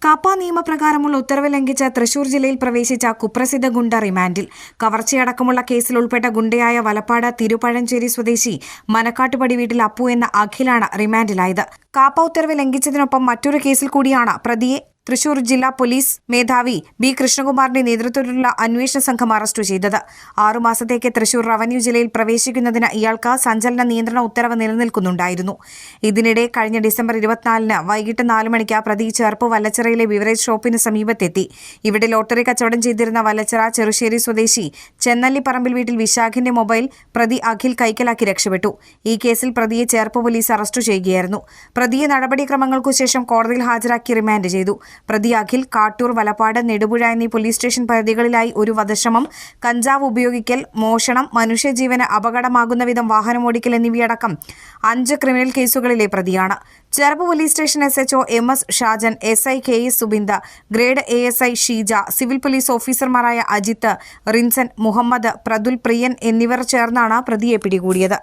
കാപ്പ നിയമപ്രകാരമുള്ള ഉത്തരവ് ലംഘിച്ച തൃശൂർ ജില്ലയിൽ പ്രവേശിച്ച കുപ്രസിദ്ധ ഗുണ്ട റിമാൻഡിൽ. കവർച്ചയടക്കമുള്ള കേസിൽ ഉൾപ്പെട്ട ഗുണ്ടയായ വലപ്പാട് തിരുപ്പഴഞ്ചേരി സ്വദേശി മനക്കാട്ടുപടി വീട്ടിൽ അപ്പു എന്ന അഖിലാണ് റിമാൻഡിലായത്. കാപ്പ ഉത്തരവ് ലംഘിച്ചതിനൊപ്പം മറ്റൊരു കേസിൽ കൂടിയാണ് പ്രതിയെ തൃശൂർ ജില്ലാ പോലീസ് മേധാവി ബി കൃഷ്ണകുമാറിന്റെ നേതൃത്വത്തിലുള്ള അന്വേഷണ സംഘം അറസ്റ്റ് ചെയ്തത്. 6 മാസത്തേക്ക് തൃശൂർ റവന്യൂ ജില്ലയിൽ പ്രവേശിക്കുന്നതിന് ഇയാൾക്ക് സഞ്ചലന നിയന്ത്രണ ഉത്തരവ് നിലനിൽക്കുന്നുണ്ടായിരുന്നു. ഇതിനിടെ കഴിഞ്ഞ ഡിസംബർ 24-ന് വൈകിട്ട് 4 മണിക്ക് പ്രതി ചേർപ്പ് വല്ലച്ചിറയിലെ ബിവറേജ് ഷോപ്പിന് സമീപത്തെത്തി. ഇവിടെ ലോട്ടറി കച്ചവടം ചെയ്തിരുന്ന വല്ലച്ചിറ ചെറുശ്ശേരി സ്വദേശി ചെന്നല്ലിപ്പറമ്പിൽ വീട്ടിൽ വിശാഖിന്റെ മൊബൈൽ പ്രതി അഖിൽ കൈക്കലാക്കി രക്ഷപ്പെട്ടു. ഈ കേസിൽ പ്രതിയെ ചേർപ്പ് പോലീസ് അറസ്റ്റ് ചെയ്യുകയായിരുന്നു. പ്രതിയെ നടപടിക്രമങ്ങൾക്കു ശേഷം കോടതിയിൽ ഹാജരാക്കി റിമാൻഡ് ചെയ്തു. പ്രതി അഖിൽ കാട്ടൂർ, വലപ്പാട്, നെടുപുഴ എന്നീ പോലീസ് സ്റ്റേഷൻ പരിധികളിലായി ഒരു വധശ്രമം, കഞ്ചാവ് ഉപയോഗിക്കൽ, മോഷണം, മനുഷ്യജീവന് അപകടമാകുന്ന വിധം വാഹനമോടിക്കൽ എന്നിവയടക്കം 5 ക്രിമിനൽ കേസുകളിലെ പ്രതിയാണ്. Cherpu police station SHO MS Shajan, SI KS Subinda, grade ASI Sheeja, civil police ഓഫീസർമാരായ അജിത്ത്, റിൻസൻ, മുഹമ്മദ്, പ്രതുൽ, പ്രിയൻ എന്നിവർ ചേർന്നാണ് പ്രതിയെ പിടികൂടിയത്.